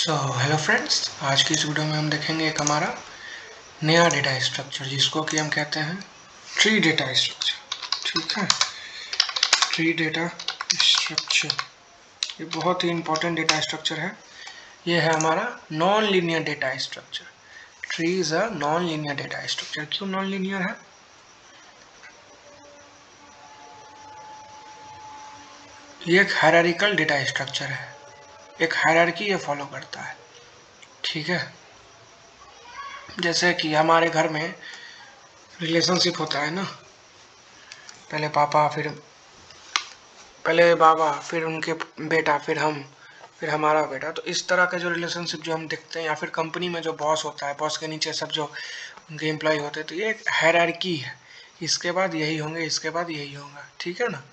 Hello friends, आज की इस वीडियो में हम देखेंगे एक हमारा नया डेटा स्ट्रक्चर जिसको कि हम कहते हैं ट्री डेटा स्ट्रक्चर। ठीक है, ट्री डेटा स्ट्रक्चर ये बहुत ही इंपॉर्टेंट डेटा स्ट्रक्चर है। ये है हमारा non linear data structure. Tree is a non linear data structure. क्यों नॉन लीनियर है? ये एक हायरार्किकल डेटा स्ट्रक्चर है, एक हायरार्की ये फॉलो करता है। ठीक है, जैसे कि हमारे घर में रिलेशनशिप होता है ना, पहले पापा, फिर पहले बाबा, फिर उनके बेटा, फिर हम, फिर हमारा बेटा। तो इस तरह का जो रिलेशनशिप जो हम देखते हैं, या फिर कंपनी में जो बॉस होता है, बॉस के नीचे सब जो उनके एम्प्लॉय होते हैं, तो ये एक हायरार्की है। इसके बाद यही होंगे, इसके बाद यही होगा। ठीक है ना?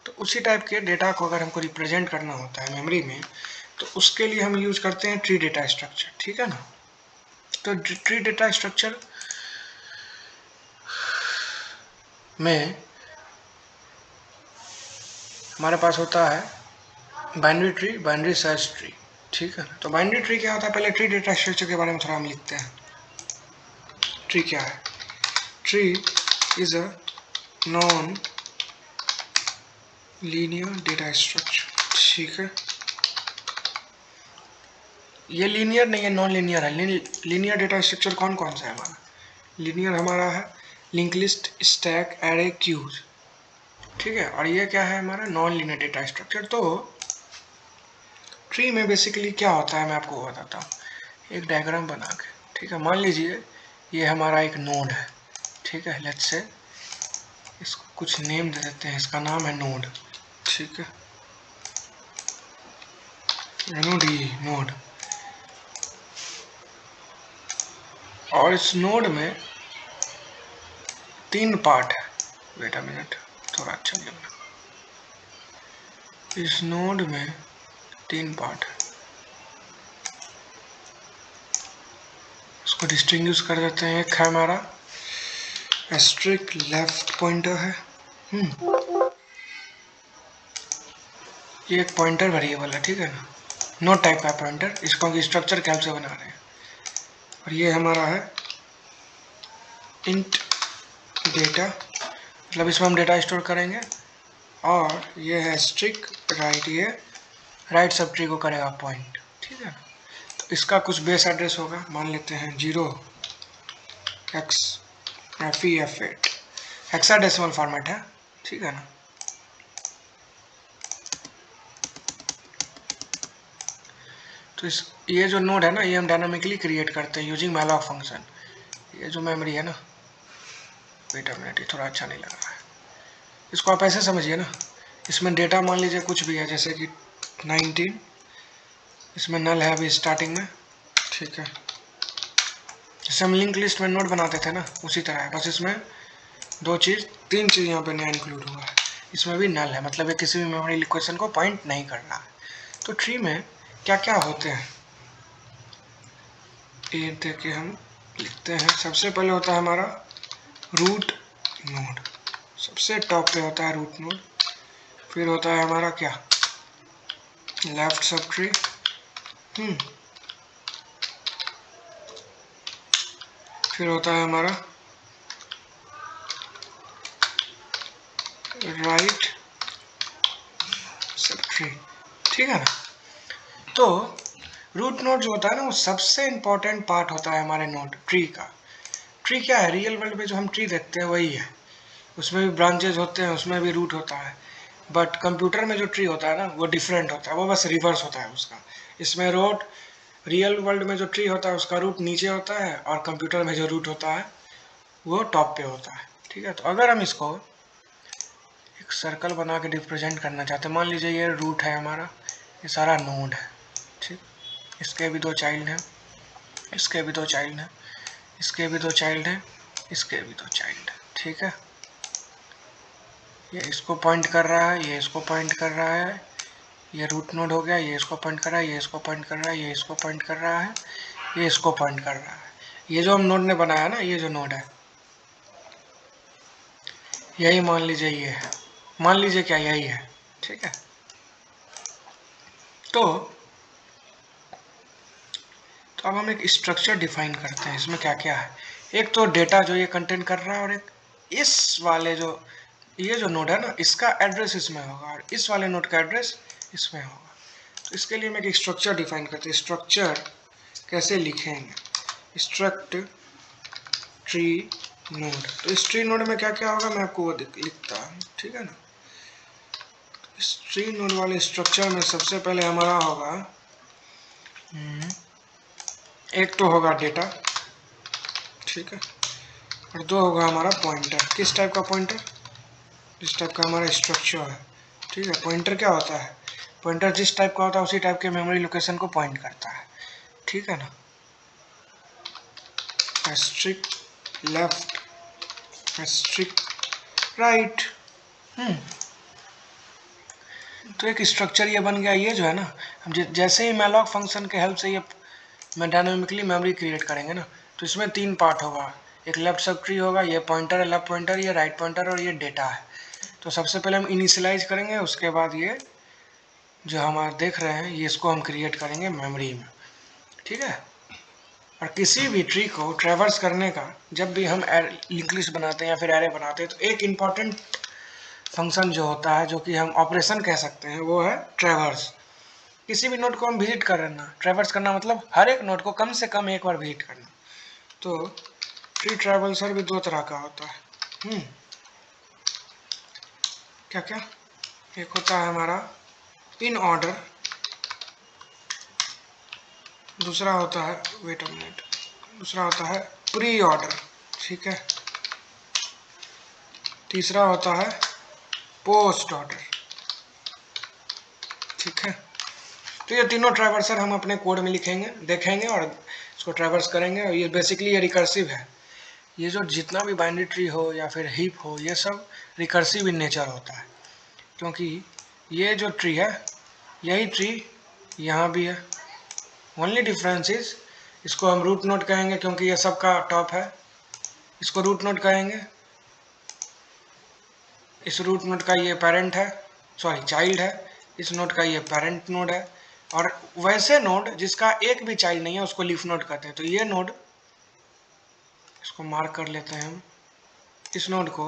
तो उसी टाइप के डेटा को अगर हमको रिप्रेजेंट करना होता है मेमोरी में, तो उसके लिए हम यूज करते हैं ट्री डेटा स्ट्रक्चर। ठीक है ना? तो ट्री डेटा स्ट्रक्चर में हमारे पास होता है binary tree, binary search tree. ठीक है, तो बाइनरी ट्री क्या होता है? पहले ट्री डेटा स्ट्रक्चर के बारे में थोड़ा हम लिखते हैं। ट्री क्या है? Tree is a non linear data structure. ठीक है, ये लीनियर नहीं है, नॉन लीनियर है। लीनियर डेटा स्ट्रक्चर कौन कौन सा है हमारा? लीनियर हमारा है link list, stack, array, queues. ठीक है, और ये क्या है हमारा? Non linear data structure. तो ट्री में बेसिकली क्या होता है मैं आपको बताता हूँ एक डायग्राम बना के। ठीक है, मान लीजिए ये हमारा एक नोड है। ठीक है, लेट्स से इसको कुछ नेम दे देते हैं, इसका नाम है नोड। ठीक है, नोड। और इस नोड में 3 पार्ट है। वेट अ मिनट, थोड़ा अच्छा लिखना। इस नोड में 3 पार्ट है, इसको डिस्टिंग्विश कर देते हैं। एक है हमारा एस्ट्रिक लेफ्ट पॉइंटर है, ये एक पॉइंटर वेरिएबल है। ठीक है ना? नोड टाइप का पॉइंटर, इसको हम स्ट्रक्चर के हेल्प से बना रहे हैं। और ये हमारा है इंट डेटा, मतलब इसमें हम डेटा स्टोर करेंगे। और ये है स्ट्रिक राइट, ये राइट सब ट्री को करेगा पॉइंट। ठीक है, तो इसका कुछ बेस एड्रेस होगा, मान लेते हैं 0xFE8, हेक्साडेसिमल फॉर्मेट है। ठीक है ना? तो ये जो नोड है ना, ये हम डायनामिकली क्रिएट करते हैं यूजिंग मैलॉक फंक्शन। ये जो मेमोरी है ना, वेट अ मिनट, ये थोड़ा अच्छा नहीं लग रहा है। इसको आप ऐसे समझिए ना, इसमें डेटा मान लीजिए कुछ भी है, जैसे कि 19, इसमें नल है अभी स्टार्टिंग में। ठीक है, जैसे हम लिंक लिस्ट में नोड बनाते थे ना, उसी तरह है, बस इसमें 3 चीज़ यहाँ पे नया इंक्लूड हुआ है। इसमें भी नल है, मतलब ये किसी भी मेमोरी लोकेशन को पॉइंट नहीं कर रहा है। तो ट्री में क्या क्या होते हैं ये देखिए हम लिखते हैं। सबसे पहले होता है हमारा रूट नोड, सबसे टॉप पे होता है रूट नोड। फिर होता है हमारा क्या? Left sub tree. फिर होता है हमारा राइट सब ट्री। ठीक है ना? तो रूट नोड जो होता है ना, वो सबसे इंपॉर्टेंट पार्ट होता है हमारे नोड ट्री का। ट्री क्या है? रियल वर्ल्ड में जो हम ट्री देखते हैं वही है, उसमें भी ब्रांचेज होते हैं, उसमें भी रूट होता है। बट कंप्यूटर में जो ट्री होता है ना, वो डिफरेंट होता है, वो बस रिवर्स होता है उसका। इसमें रूट, रियल वर्ल्ड में जो ट्री होता है उसका रूट नीचे होता है, और कंप्यूटर में जो रूट होता है वो टॉप पे होता है। ठीक है, तो अगर हम इसको एक सर्कल बना के रिप्रेजेंट करना चाहते हैं, मान लीजिए ये रूट है हमारा, ये सारा नोड है। ठीक, इसके भी 2 चाइल्ड हैं, इसके भी 2 चाइल्ड हैं, इसके भी 2 चाइल्ड हैं, इसके भी 2 चाइल्ड हैं। ठीक है, ये इसको पॉइंट कर रहा है, ये इसको पॉइंट कर रहा है, ये रूट नोड हो गया। ये इसको पॉइंट कर रहा है, ये इसको पॉइंट कर रहा है, ये इसको पॉइंट कर रहा है, ये इसको पॉइंट कर रहा है। ये जो हम नोड ने बनाया ना, ये जो नोड है, यही मान लीजिए ये है, मान लीजिए क्या यही है। ठीक है, तो तो अब हम एक स्ट्रक्चर डिफाइन करते हैं। इसमें क्या क्या है, एक तो डेटा जो ये कंटेंट कर रहा है, और एक इस वाले जो ये जो नोड है ना, इसका एड्रेस इसमें होगा और इस वाले नोड का एड्रेस इसमें होगा। तो इसके लिए मैं एक स्ट्रक्चर डिफाइन करते हैं। स्ट्रक्चर कैसे लिखेंगे, स्ट्रक्ट ट्री नोड। तो इस ट्री नोड में क्या क्या होगा मैं आपको वो लिखता हूँ, ठीक है ना। इस ट्री नोड वाले स्ट्रक्चर में सबसे पहले हमारा होगा एक तो होगा डेटा, ठीक है, और दो होगा हमारा पॉइंटर। किस टाइप का पॉइंटर, जिस टाइप का हमारा स्ट्रक्चर है, ठीक है। पॉइंटर क्या होता है, पॉइंटर जिस टाइप का होता है उसी टाइप के मेमोरी लोकेशन को पॉइंट करता है, ठीक है ना। Asterisk left, asterisk right. तो एक स्ट्रक्चर ये बन गया। ये जो है ना, हम जैसे ही मैलॉक फंक्शन के हेल्प से ये मैं डायनामिकली मेमोरी क्रिएट करेंगे ना, तो इसमें तीन पार्ट होगा। एक लेफ्ट सब ट्री होगा, ये पॉइंटर है लेफ्ट पॉइंटर, ये राइट पॉइंटर, और ये डेटा है। तो सबसे पहले हम इनिशियलाइज करेंगे, उसके बाद ये जो हम देख रहे हैं ये इसको हम क्रिएट करेंगे मेमोरी में, ठीक है। और किसी भी ट्री को ट्रैवर्स करने का जब भी हम लिंक लिस्ट बनाते हैं या फिर एरे बनाते हैं, तो एक इम्पॉर्टेंट फंक्शन जो होता है, जो कि हम ऑपरेशन कह सकते हैं, वो है ट्रैवर्स। किसी भी नोड को हम विजिट करना, ट्रैवर्स करना मतलब हर एक नोड को कम से कम एक बार विजिट करना। तो ट्री ट्रैवर्सर भी दो तरह का होता है। क्या क्या, एक होता है हमारा इन ऑर्डर, दूसरा होता है वेट अ मिनट, दूसरा होता है प्री ऑर्डर, ठीक है, तीसरा होता है पोस्ट ऑर्डर, ठीक है। तो ये तीनों ट्रैवर्सर हम अपने कोड में लिखेंगे, देखेंगे और इसको ट्रैवर्स करेंगे। और ये बेसिकली ये रिकर्सिव है। ये जो जितना भी बाइनरी ट्री हो या फिर हीप हो, ये सब रिकर्सिव इन नेचर होता है, क्योंकि ये जो ट्री है यही ट्री यहाँ भी है। ओनली डिफरेंस इज इसको हम रूट नोड कहेंगे क्योंकि ये सबका टॉप है, इसको रूट नोड कहेंगे। इस रूट नोड का ये पेरेंट है, सॉरी चाइल्ड है, इस नोड का ये पेरेंट नोड है। और वैसे नोड जिसका एक भी चाइल्ड नहीं है उसको लीफ नोड कहते हैं। तो ये नोड, इसको मार्क कर लेते हैं हम, इस नोड को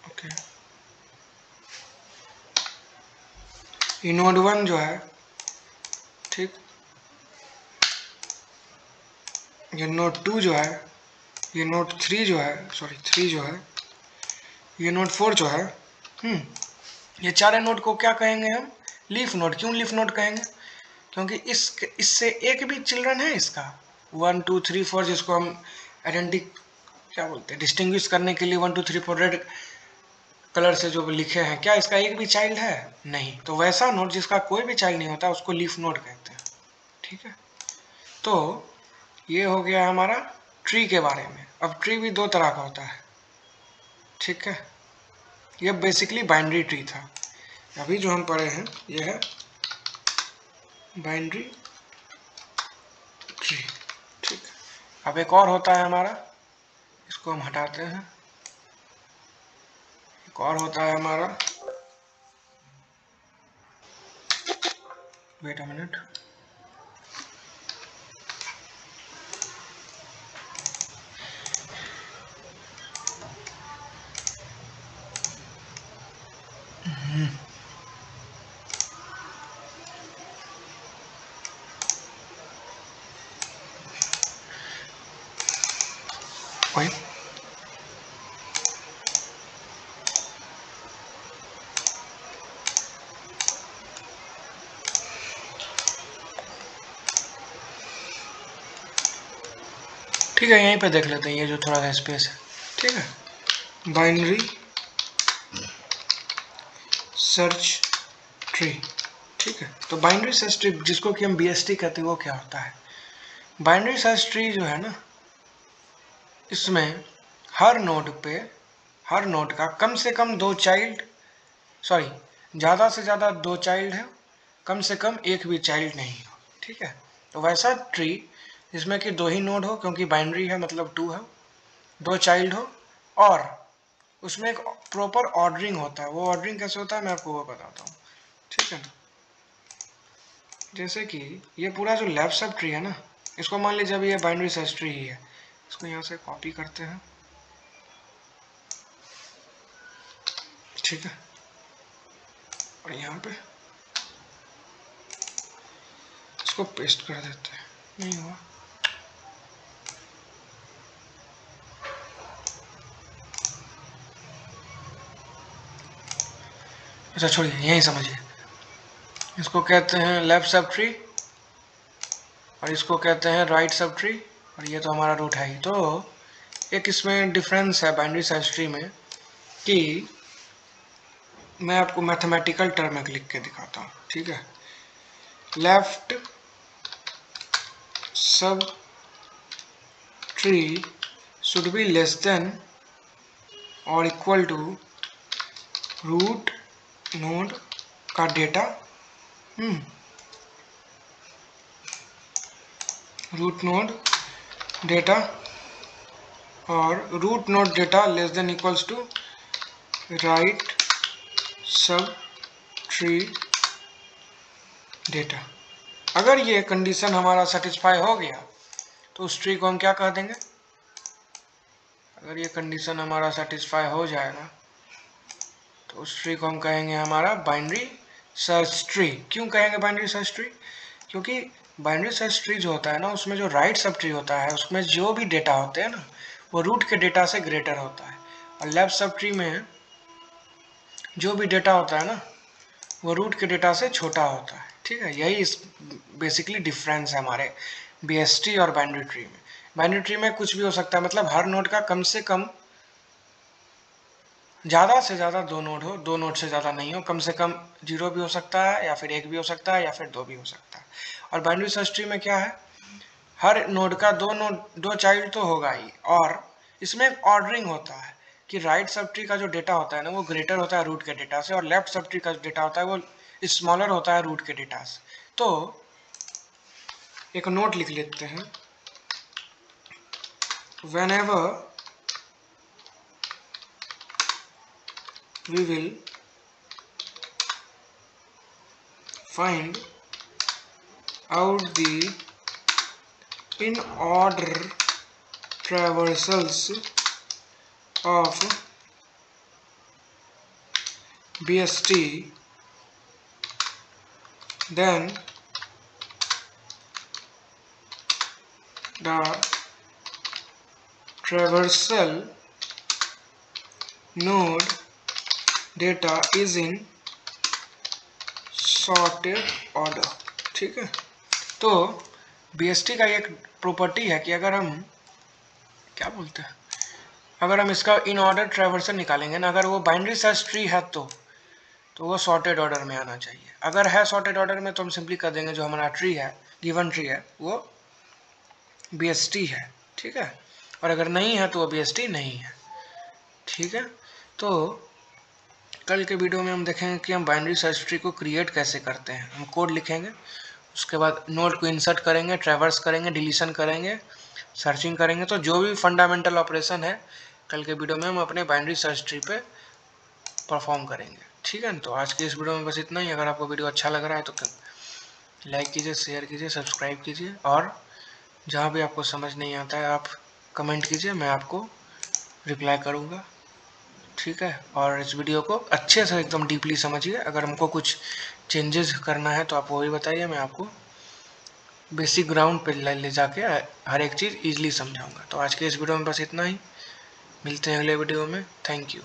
ओके, ये नोड 1 जो है, ठीक, ये नोड 2 जो है, ये नोड 3 जो है, सॉरी 3 जो है, ये नोड 4 जो है, ये चारे नोड को क्या कहेंगे हम, लीफ नोड। क्यों लीफ नोड कहेंगे, क्योंकि इससे एक भी चिल्ड्रन है इसका 1 2 3 4, जिसको हम आइडेंटिटी क्या बोलते हैं, डिस्टिंग्विश करने के लिए 1 2 3 4 रेड कलर से जो लिखे हैं, क्या इसका एक भी चाइल्ड है, नहीं। तो वैसा नोड जिसका कोई भी चाइल्ड नहीं होता उसको लीफ नोड कहते हैं, ठीक है। तो ये हो गया हमारा ट्री के बारे में। अब ट्री भी दो तरह का होता है, ठीक है। ये बेसिकली बाइनरी ट्री था, अभी जो हम पढ़े हैं ये है बाइनरी ट्री, ठीक। अब एक और होता है हमारा, इसको हम हटाते हैं, एक और होता है हमारा, वेट अ मिनट, वही ठीक है, यहीं पे देख लेते हैं ये जो थोड़ा सा स्पेस है, ठीक है। बाइनरी सर्च ट्री, ठीक है। तो बाइनरी सर्च ट्री जिसको कि हम BST कहते हैं, वो क्या होता है, बाइनरी सर्च ट्री जो है ना, इसमें हर नोड पे, हर नोड का कम से कम दो चाइल्ड, सॉरी ज़्यादा से ज़्यादा दो चाइल्ड है, कम से कम एक भी चाइल्ड नहीं हो, ठीक है। तो वैसा ट्री जिसमें कि दो ही नोड हो, क्योंकि बाइनरी है मतलब 2 है, दो चाइल्ड हो, और उसमें एक प्रॉपर ऑर्डरिंग होता है। वो ऑर्डरिंग कैसे होता है मैं आपको वो बताता हूँ, ठीक है ना। जैसे कि ये पूरा जो लेफ्ट सब ट्री है ना, इसको मान लीजिए अभी ये बाइनरी सर्च ट्री ही है, इसको यहाँ से कॉपी करते हैं, ठीक है, और यहाँ पे इसको पेस्ट कर देते हैं। नहीं हुआ, अच्छा छोड़िए, यही समझिए। इसको कहते हैं लेफ्ट सब ट्री और इसको कहते हैं राइट सब ट्री, और ये तो हमारा रूट है ही। तो एक इसमें डिफरेंस है बाइनरी सर्च ट्री में कि मैं आपको मैथमेटिकल टर्म में लिख के दिखाता हूँ, ठीक है। Left sub tree should be less than और इक्वल टू रूट नोड का डेटा, रूट नोड डेटा, और root node data less than equals to right sub tree data. अगर ये कंडीशन हमारा सेटिस्फाई हो गया तो उस ट्री को हम क्या कह देंगे? अगर ये कंडीशन हमारा सेटिस्फाई हो जाएगा तो उस ट्री को हम कहेंगे हमारा बाइनरी सर्च ट्री। क्यों कहेंगे बाइनरी सर्च ट्री? क्योंकि बाइनरी सर्च ट्री जो होता है ना, उसमें जो राइट सब ट्री होता है उसमें जो भी डेटा होते हैं ना वो रूट के डेटा से ग्रेटर होता है, और लेफ्ट सब ट्री में जो भी डेटा होता है ना वो रूट के डेटा से छोटा होता है, ठीक है। यही इस बेसिकली डिफरेंस है हमारे बीएसटी और बाइनरी ट्री में। बाइनरी ट्री में कुछ भी हो सकता है, मतलब हर नोड का कम से कम ज़्यादा से ज़्यादा 2 नोड हो, 2 नोड से ज़्यादा नहीं हो, कम से कम 0 भी हो सकता है या फिर 1 भी हो सकता है या फिर 2 भी हो सकता है। और बाइनरी सर्च ट्री में क्या है, हर नोड का 2 चाइल्ड तो होगा ही, और इसमें एक ऑर्डरिंग होता है कि राइट सब ट्री का जो डेटा होता है ना वो ग्रेटर होता है रूट के डेटा से, और लेफ्ट सब ट्री का जो डेटा होता है वो स्मॉलर होता है रूट के डेटा से। तो एक नोट लिख लेते हैं, whenever we will find out the in order traversals of BST, then the traversal node data is in sorted order, ठीक है। तो BST का एक प्रॉपर्टी है कि अगर हम क्या बोलते हैं, अगर हम इसका इन ऑर्डर ट्रैवर्सल निकालेंगे ना, अगर वो बाइनरी सर्च ट्री है तो वो सॉर्टेड ऑर्डर में आना चाहिए। अगर है सॉर्टेड ऑर्डर में तो हम सिंपली कर देंगे जो हमारा ट्री है, गिवन ट्री है, वो BST है, ठीक है। और अगर नहीं है तो वो BST नहीं है, ठीक है। तो कल के वीडियो में हम देखेंगे कि हम बाइनरी सर्च ट्री को क्रिएट कैसे करते हैं। हम कोड लिखेंगे, उसके बाद नोड को इंसर्ट करेंगे, ट्रैवर्स करेंगे, डिलीशन करेंगे, सर्चिंग करेंगे। तो जो भी फंडामेंटल ऑपरेशन है कल के वीडियो में हम अपने बाइनरी सर्च ट्री पे परफॉर्म करेंगे, ठीक है। तो आज के इस वीडियो में बस इतना ही। अगर आपको वीडियो अच्छा लग रहा है तो लाइक कीजिए, शेयर कीजिए, सब्सक्राइब कीजिए, और जहाँ भी आपको समझ नहीं आता है आप कमेंट कीजिए, मैं आपको रिप्लाई करूँगा, ठीक है। और इस वीडियो को अच्छे से एकदम डीपली समझिए। अगर हमको कुछ चेंजेस करना है तो आप वो भी बताइए, मैं आपको बेसिक ग्राउंड पे ले जाके हर एक चीज़ ईजिली समझाऊंगा। तो आज के इस वीडियो में बस इतना ही, मिलते हैं अगले वीडियो में। Thank you.